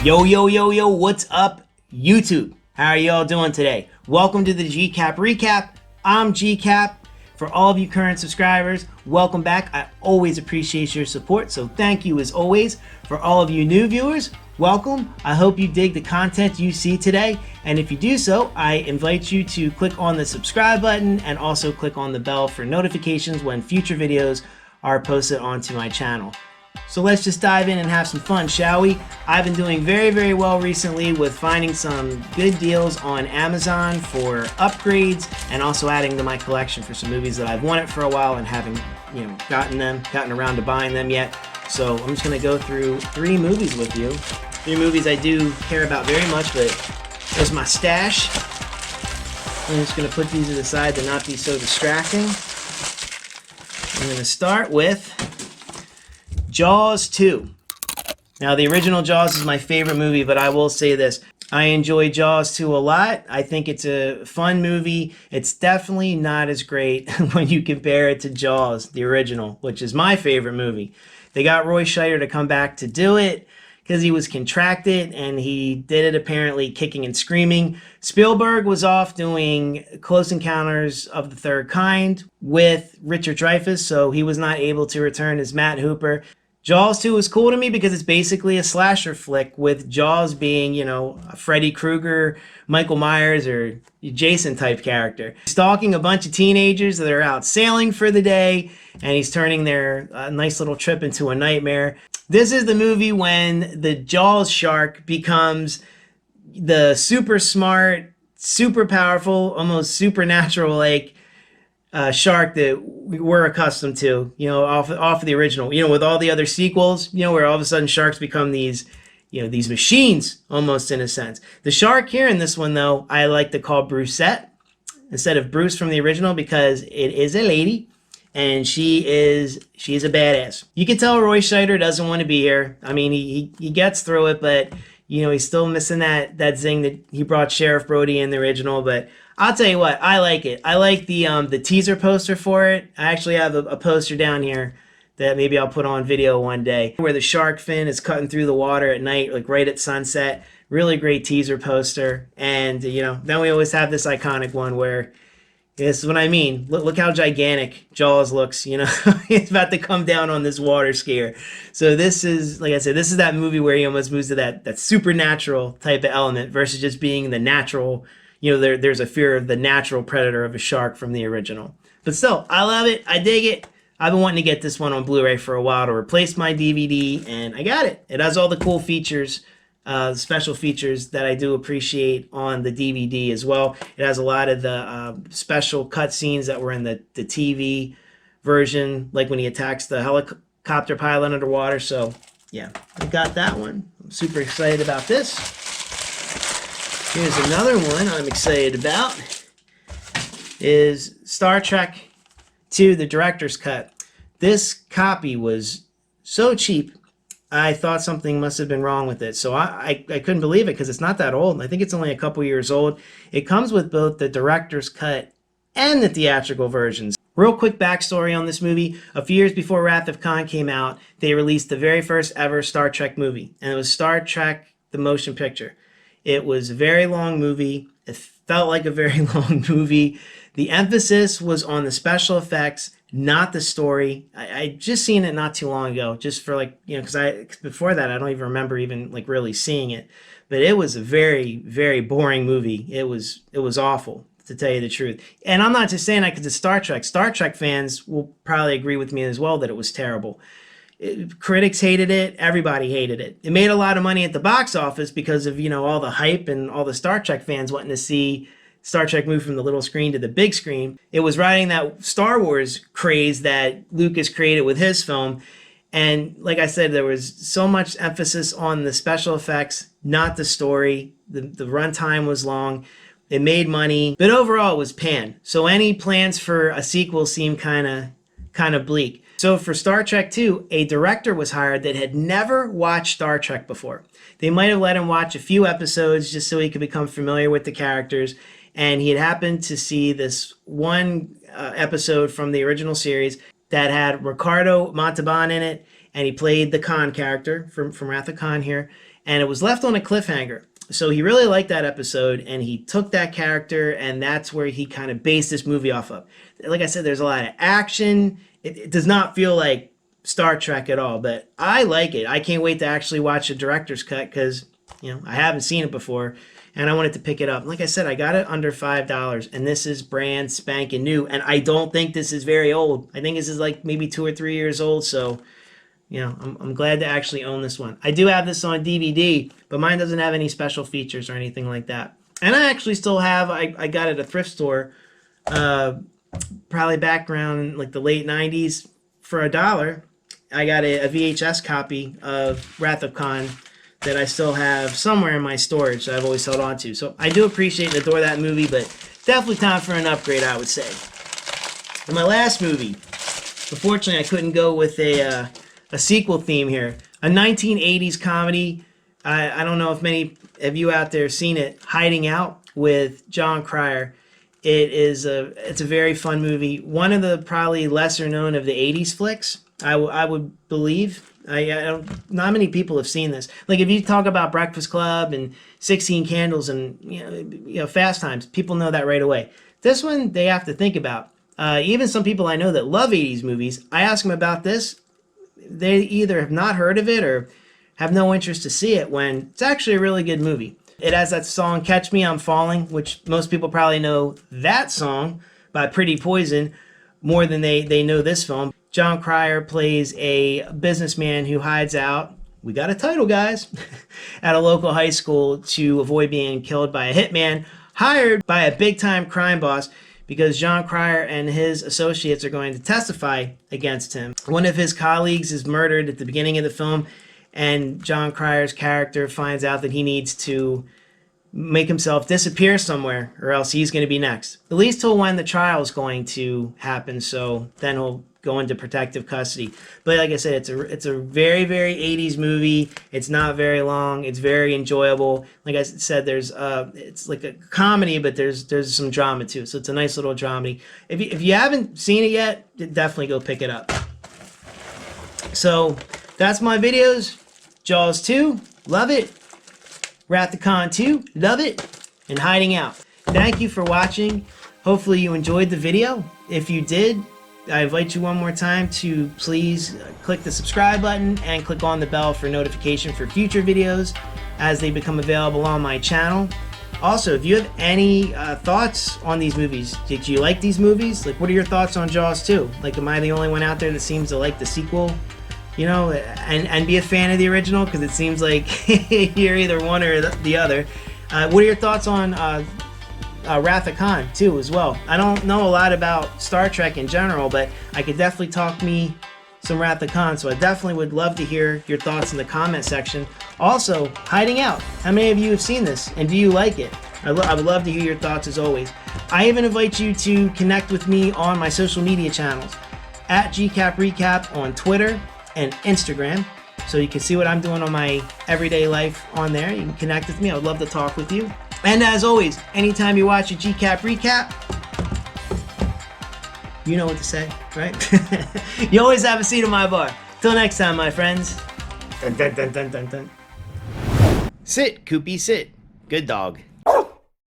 Yo, yo, yo, yo, what's up, YouTube? How are y'all doing today? Welcome to the GCap Recap. I'm GCap. For all of you current subscribers, welcome back. I always appreciate your support, so thank you as always. For all of you new viewers, welcome. I hope you dig the content you see today, and if you do so, I invite you to click on the subscribe button and also click on the bell for notifications when future videos are posted onto my channel. So let's just dive in and have some fun, shall we? I've been doing very, very well recently with finding some good deals on Amazon for upgrades and also adding to my collection for some movies that I've wanted for a while and haven't, gotten around to buying them yet. So I'm just gonna go through 3 movies with you. 3 movies I do care about very much, but there's my stash. I'm just gonna put these to the side to not be so distracting. I'm gonna start with Jaws 2. Now, the original Jaws is my favorite movie, but I will say this. I enjoy Jaws 2 a lot. I think it's a fun movie. It's definitely not as great when you compare it to Jaws, the original, which is my favorite movie. They got Roy Scheider to come back to do it because he was contracted, and he did it apparently kicking and screaming. Spielberg was off doing Close Encounters of the Third Kind with Richard Dreyfuss, so he was not able to return as Matt Hooper. Jaws 2 is cool to me because it's basically a slasher flick, with Jaws being, a Freddy Krueger, Michael Myers, or Jason type character. Stalking a bunch of teenagers that are out sailing for the day, and he's turning their nice little trip into a nightmare. This is the movie when the Jaws shark becomes the super smart, super powerful, almost supernatural shark that we're accustomed to, off of the original, with all the other sequels, where all of a sudden sharks become these, these machines almost in a sense. The shark here in this one, though, I like to call Brucette instead of Bruce from the original because it is a lady and she's a badass. You can tell Roy Scheider doesn't want to be here. I mean, he gets through it, but he's still missing that zing that he brought Sheriff Brody in the original. But I'll tell you what, I like it. I like the teaser poster for it. I actually have a poster down here that maybe I'll put on video one day, where the shark fin is cutting through the water at night, like right at sunset. Really great teaser poster. And then we always have this iconic one where, this is what I mean. Look how gigantic Jaws looks, It's about to come down on this water skier. So this is, like I said, this is that movie where he almost moves to that supernatural type of element versus just being the natural, there's a fear of the natural predator of a shark from the original. But still, I love it. I dig it. I've been wanting to get this one on Blu-ray for a while to replace my DVD, and I got it. It has all the cool features, special features that I do appreciate on the DVD as well. It has a lot of the special cutscenes that were in the TV version, like when he attacks the helicopter pilot underwater. So yeah, I got that one. I'm super excited about this. Here's another one I'm excited about, is Star Trek II, the director's cut. This copy was so cheap, I thought something must have been wrong with it. So I couldn't believe it because it's not that old. I think it's only a couple years old. It comes with both the director's cut and the theatrical versions. Real quick backstory on this movie. A few years before Wrath of Khan came out, they released the very first ever Star Trek movie, and it was Star Trek the Motion Picture. It was a very long movie. It felt like a very long movie. The emphasis was on the special effects, not the story. I just seen it not too long ago, just for because before that I don't even remember even really seeing it. But it was a very, very boring movie. It was awful, to tell you the truth. And I'm not just saying that because it's Star Trek. Star Trek fans will probably agree with me as well that it was terrible. Critics hated it. Everybody hated it. It made a lot of money at the box office because of all the hype and all the Star Trek fans wanting to see Star Trek move from the little screen to the big screen. It was riding that Star Wars craze that Lucas created with his film. And like I said, there was so much emphasis on the special effects, not the story. The runtime was long. It made money, but overall it was panned. So any plans for a sequel seemed kind of bleak. So for Star Trek II, a director was hired that had never watched Star Trek before. They might have let him watch a few episodes just so he could become familiar with the characters. And he had happened to see this one episode from the original series that had Ricardo Montalban in it, and he played the Khan character from Wrath of Khan here. and it was left on a cliffhanger. So he really liked that episode, and he took that character, and that's where he kind of based this movie off of. Like I said, there's a lot of action. It does not feel like Star Trek at all, but I like it. I can't wait to actually watch the director's cut because, you know, I haven't seen it before, and I wanted to pick it up. Like I said, I got it under $5, and this is brand spanking new, and I don't think this is very old. I think this is like maybe 2 or 3 years old, so you know, I'm glad to actually own this one. I do have this on DVD, but mine doesn't have any special features or anything like that. And I actually still have, I got it at a thrift store, probably back around like the late 90s for $1. I got a VHS copy of Wrath of Khan that I still have somewhere in my storage that I've always held on to. So I do appreciate and adore that movie, but definitely time for an upgrade, I would say. And my last movie, unfortunately I couldn't go with a sequel theme here. A 1980s comedy. I don't know if many of you out there have seen it. Hiding Out with John Cryer. It's a very fun movie. One of the probably lesser known of the 80s flicks, I would believe. Not many people have seen this. Like if you talk about Breakfast Club and 16 Candles and you know Fast Times, people know that right away. This one they have to think about. Even some people I know that love 80s movies, I ask them about this. They either have not heard of it or have no interest to see it, when it's actually a really good movie. It has that song Catch Me I'm Falling, which most people probably know that song by Pretty Poison more than they know this film. John Cryer plays a businessman who hides out, we got a title guys, at a local high school to avoid being killed by a hitman hired by a big time crime boss, because John Cryer and his associates are going to testify against him. One of his colleagues is murdered at the beginning of the film, and John Cryer's character finds out that he needs to make himself disappear somewhere or else he's going to be next. At least till when the trial is going to happen, so then he'll go into protective custody. But like I said, it's a very, very 80s movie. It's not very long. It's very enjoyable. Like I said, there's it's like a comedy, but there's some drama too. So it's a nice little dramedy. If you haven't seen it yet, definitely go pick it up. So that's my videos. Jaws 2, love it. Wrath of Khan 2, love it. And Hiding Out. Thank you for watching. Hopefully you enjoyed the video. If you did, I invite you one more time to please click the subscribe button and click on the bell for notification for future videos as they become available on my channel. Also, if you have any thoughts on these movies, did you like these movies? Like, what are your thoughts on Jaws 2? Like, am I the only one out there that seems to like the sequel? You know, and be a fan of the original? Because it seems like you're either one or the other. What are your thoughts on Wrath of Khan too as well? I don't know a lot about Star Trek in general, but I could definitely talk me some Wrath of Khan, so I definitely would love to hear your thoughts in the comment section. Also, Hiding Out. How many of you have seen this, and do you like it? I would love to hear your thoughts as always. I even invite you to connect with me on my social media channels, at GCapRecap on Twitter and Instagram, so you can see what I'm doing on my everyday life on there. You can connect with me. I would love to talk with you. And as always, anytime you watch a GCap recap, you know what to say, right? You always have a seat in my bar. Till next time, my friends. Dun, dun, dun, dun, dun, dun. Sit, Koopy, sit. Good dog.